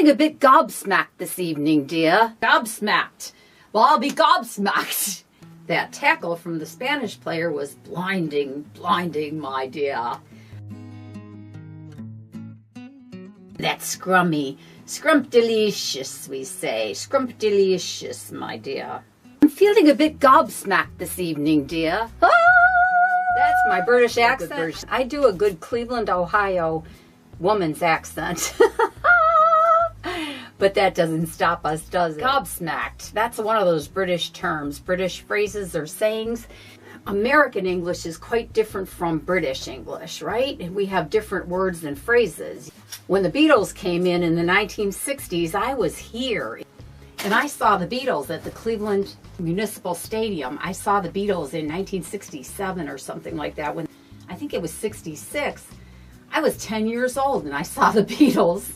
feeling a bit gobsmacked this evening, dear. Gobsmacked. Well, I'll be gobsmacked. That tackle from the Spanish player was blinding, my dear. That's scrummy. Scrumptious, we say. Scrumptious, my dear. I'm feeling a bit gobsmacked this evening, dear. Ah! That's my British accent. I do a good Cleveland, Ohio woman's accent. But that doesn't stop us, does it? Gobsmacked. That's one of those British terms, British phrases or sayings. American English is quite different from British English, right? And we have different words and phrases. When the Beatles came in the 1960s, I was here. And I saw the Beatles at the Cleveland Municipal Stadium. I saw the Beatles in 1967 or something like that. When I think it was 66. I was 10 years old and I saw the Beatles.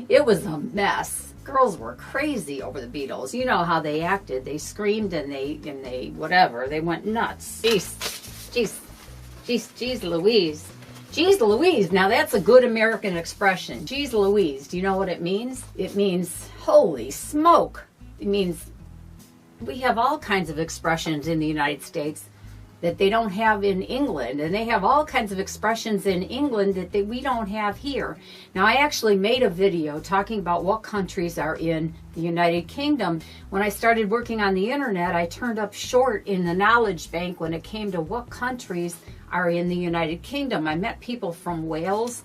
It was a mess. Girls were crazy over the Beatles. You know how they acted. They screamed and they whatever. They went nuts. Jeez Louise. Jeez Louise. Now that's a good American expression. Jeez Louise. Do you know what it means? It means holy smoke. It means we have all kinds of expressions in the United States that they don't have in England, and they have all kinds of expressions in England that we don't have here. Now, I actually made a video talking about what countries are in the United Kingdom. When I started working on the internet, I turned up short in the knowledge bank when it came to what countries are in the United Kingdom. I met people from Wales,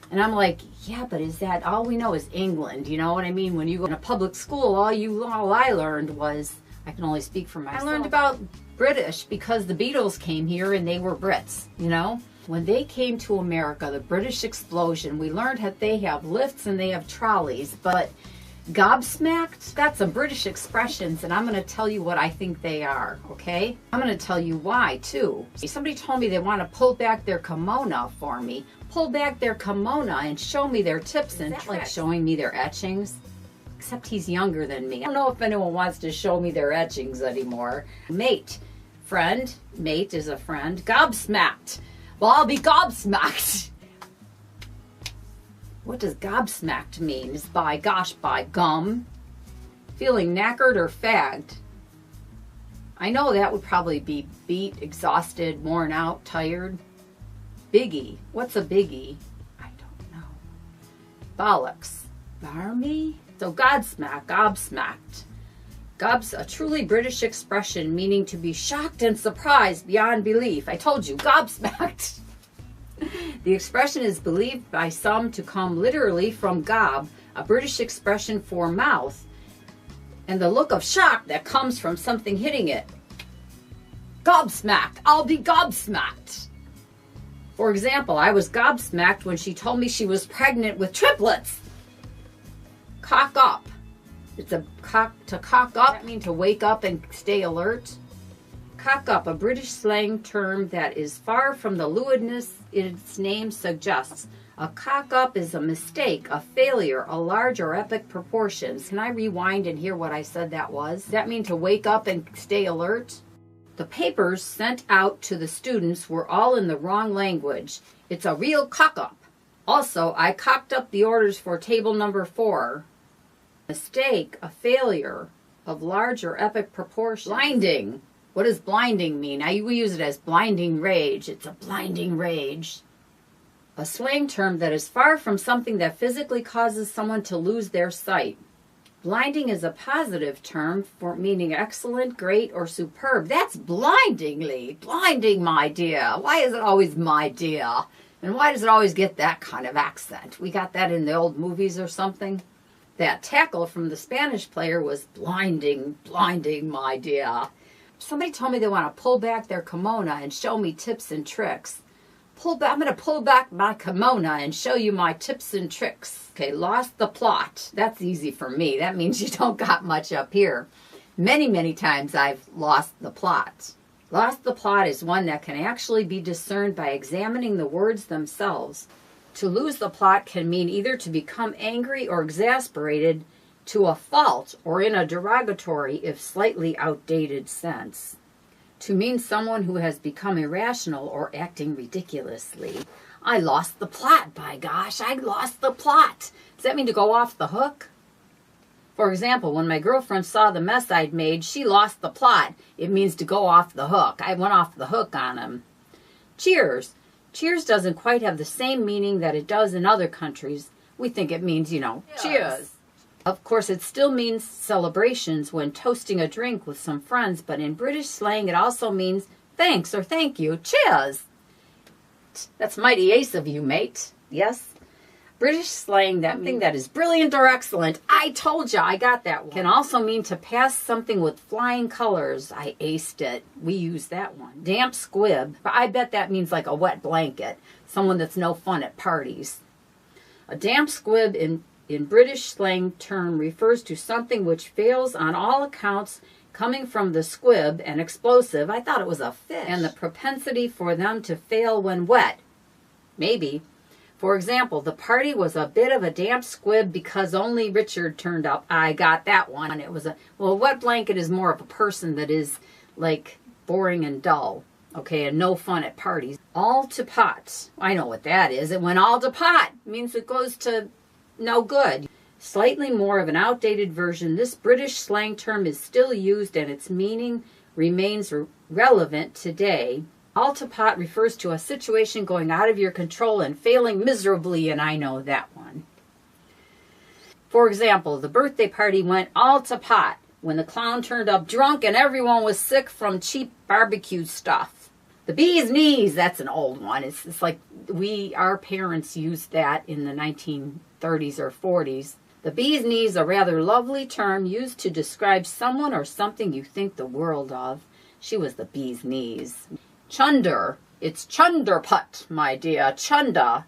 and I'm like, yeah, but is that all we know is England? You know what I mean? When you go in a public school, all I learned was, I can only speak for myself. I learned about British because the Beatles came here and they were Brits, you know? When they came to America, the British explosion, we learned that they have lifts and they have trolleys, but gobsmacked, that's a British expression, and I'm going to tell you what I think they are, okay? I'm going to tell you why, too. Somebody told me they want to pull back their kimono for me. Pull back their kimono and show me their tips and tricks. Like showing me their etchings? Except he's younger than me. I don't know if anyone wants to show me their etchings anymore. Mate. Friend. Mate is a friend. Gobsmacked. Well, I'll be gobsmacked. What does gobsmacked mean? Is by gum. Feeling knackered or fagged. I know that would probably be beat, exhausted, worn out, tired. Biggie. What's a biggie? I don't know. Bollocks. Barmy? So gobsmacked. Gob's a truly British expression meaning to be shocked and surprised beyond belief. I told you, gobsmacked. The expression is believed by some to come literally from gob, a British expression for mouth, and the look of shock that comes from something hitting it. Gobsmacked. I'll be gobsmacked. For example, I was gobsmacked when she told me she was pregnant with triplets. Cock up. It's to cock up. That means to wake up and stay alert. Cock up, a British slang term that is far from the lewdness its name suggests. A cock up is a mistake, a failure, a large or epic proportions. Can I rewind and hear what I said that was? Does that mean to wake up and stay alert? The papers sent out to the students were all in the wrong language. It's a real cock up. Also, I cocked up the orders for table number 4. Mistake, a failure of large or epic proportions. Blinding. What does blinding mean? We use it as blinding rage. It's a blinding rage. A slang term that is far from something that physically causes someone to lose their sight. Blinding is a positive term for meaning excellent, great, or superb. That's blindingly. Blinding, my dear. Why is it always my dear? And why does it always get that kind of accent? We got that in the old movies or something? That tackle from the Spanish player was blinding, my dear. Somebody told me they want to pull back their kimono and show me tips and tricks. I'm going to pull back my kimono and show you my tips and tricks. Okay, lost the plot. That's easy for me. That means you don't got much up here. Many times I've lost the plot. Lost the plot is one that can actually be discerned by examining the words themselves. To lose the plot can mean either to become angry or exasperated, to a fault, or in a derogatory, if slightly outdated sense. To mean someone who has become irrational or acting ridiculously. I lost the plot, by gosh, I lost the plot. Does that mean to go off the hook? For example, when my girlfriend saw the mess I'd made, she lost the plot. It means to go off the hook. I went off the hook on him. Cheers. Cheers doesn't quite have the same meaning that it does in other countries. We think it means, cheers. Of course, it still means celebrations when toasting a drink with some friends, but in British slang, it also means thanks or thank you. Cheers. That's mighty ace of you, mate. Yes? British slang, that thing that is brilliant or excellent. I told you, I got that one. Can also mean to pass something with flying colors. I aced it. We use that one. Damp squib. I bet that means like a wet blanket. Someone that's no fun at parties. A damp squib in British slang term refers to something which fails on all accounts, coming from the squib, an explosive. I thought it was a fish. And the propensity for them to fail when wet. Maybe. For example, the party was a bit of a damp squib because only Richard turned up. I got that one. And it was a wet blanket is more of a person that is like boring and dull. Okay, and no fun at parties. All to pot. I know what that is. It went all to pot. It means it goes to no good. Slightly more of an outdated version, this British slang term is still used and its meaning remains relevant today. All to pot refers to a situation going out of your control and failing miserably, and I know that one. For example, the birthday party went all to pot when the clown turned up drunk and everyone was sick from cheap barbecue stuff. The bee's knees, that's an old one. It's like our parents used that in the 1930s or 40s. The bee's knees, a rather lovely term used to describe someone or something you think the world of. She was the bee's knees. Chunder. It's chunderput, my dear. Chunder.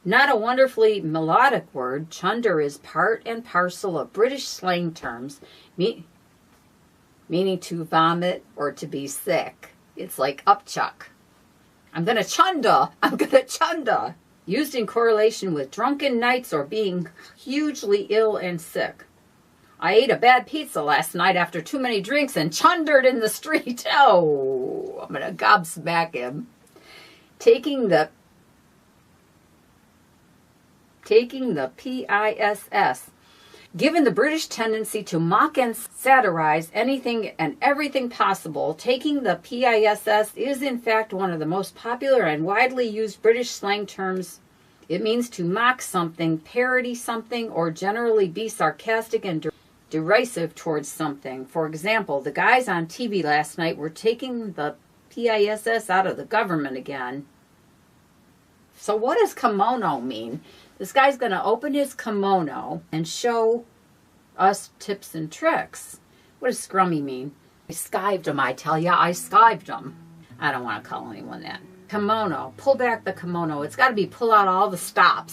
Not a wonderfully melodic word. Chunder is part and parcel of British slang terms, meaning to vomit or to be sick. It's like upchuck. I'm gonna chunder. Used in correlation with drunken nights or being hugely ill and sick. I ate a bad pizza last night after too many drinks and chundered in the street. Oh, I'm going to gobsmack him. Taking the PISS. Given the British tendency to mock and satirize anything and everything possible, taking the PISS is in fact one of the most popular and widely used British slang terms. It means to mock something, parody something, or generally be sarcastic and derisive towards something. For example, the guys on TV last night were taking the PISS out of the government again. So what does kimono mean? This guy's going to open his kimono and show us tips and tricks. What does scrummy mean? I skived him, I tell ya. I skived him. I don't want to call anyone that. Kimono. Pull back the kimono. It's got to be pull out all the stops.